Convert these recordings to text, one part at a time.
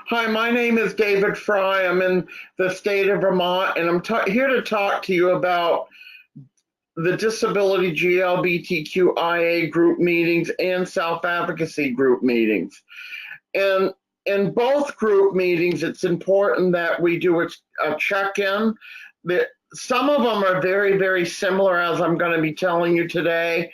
Hi, my name is David Frye. I'm in the state of Vermont, and I'm here to talk to you about the disability GLBTQIA group meetings and self-advocacy group meetings. And in both group meetings, it's important that we do a check-in. Some of them are very, very similar, as I'm going to be telling you today.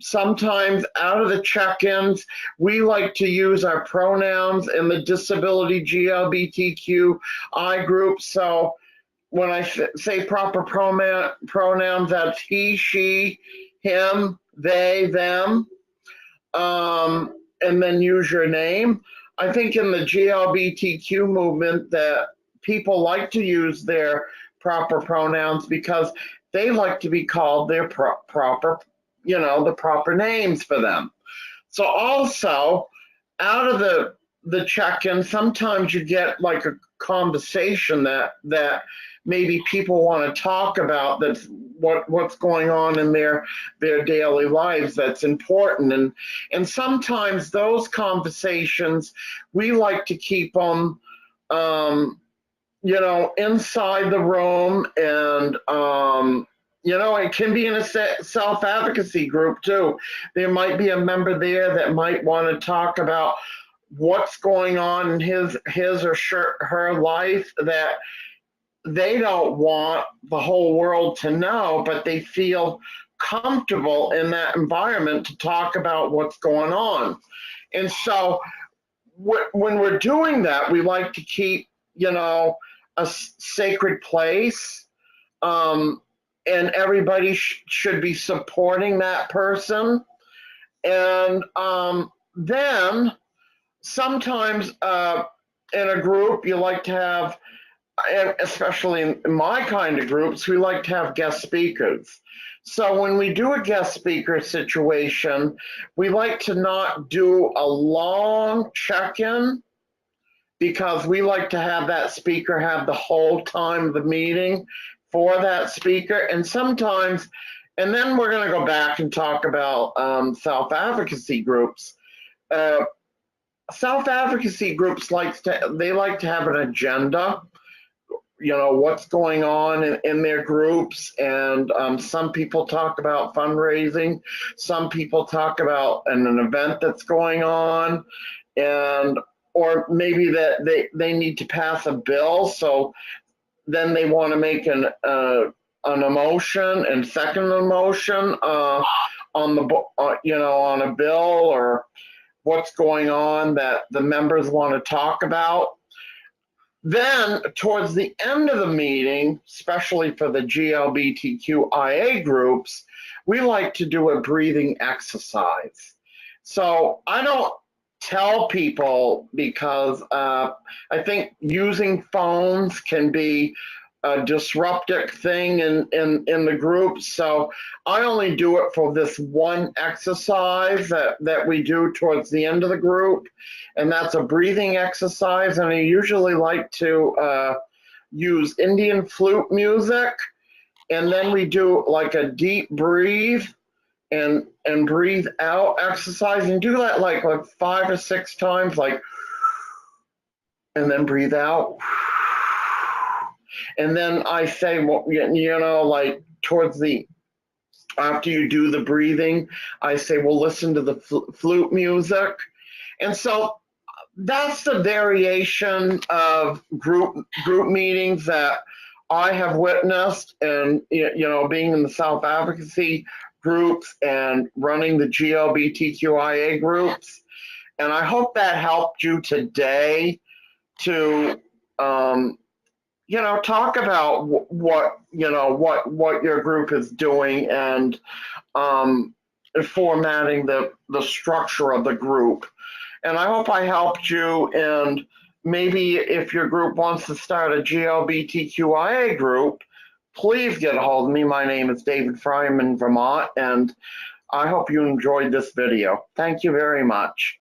Sometimes out of the check-ins, we like to use our pronouns in the disability GLBTQI group. So when I say proper pronouns, that's he, she, him, they, them, and then use your name. I think in the GLBTQ movement that people like to use their proper pronouns because they like to be called their proper, the proper names for them. So also out of the check-in, sometimes you get like a conversation that maybe people want to talk about, that's what's going on in their daily lives that's important. And sometimes those conversations, we like to keep them inside the room, and it can be in a self-advocacy group too. There might be a member there that might want to talk about what's going on in his or her life that they don't want the whole world to know, but they feel comfortable in that environment to talk about what's going on. And so when we're doing that, we like to keep, a sacred place, and everybody should be supporting that person. And then sometimes in a group, you like to have, and especially in my kind of groups, we like to have guest speakers. So when we do a guest speaker situation, we like to not do a long check-in, because we like to have that speaker have the whole time of the meeting for that speaker. And sometimes, and then we're going to go back and talk about self-advocacy groups. Self-advocacy groups like to have an agenda, what's going on in their groups. And some people talk about fundraising, some people talk about an event that's going on, or maybe that they need to pass a bill, so then they want to make an emotion and second emotion on a bill, or what's going on that the members want to talk about. Then towards the end of the meeting, especially for the GLBTQIA groups, we like to do a breathing exercise. So I don't tell people, because I think using phones can be a disruptive thing in the group. So I only do it for this one exercise that we do towards the end of the group, and that's a breathing exercise. And I usually like to use Indian flute music, and then we do like a deep breathe and breathe out exercise, and do that like 5 or 6 times, and then breathe out. And then I say, towards after you do the breathing, I say, well, listen to the flute music. And so that's the variation of group meetings that I have witnessed, and being in the self-advocacy groups and running the GLBTQIA groups. And I hope that helped you today to talk about what your group is doing, and formatting the structure of the group. And I hope I helped you. And maybe if your group wants to start a GLBTQIA group, please get a hold of me. My name is David Frye in Vermont, and I hope you enjoyed this video. Thank you very much.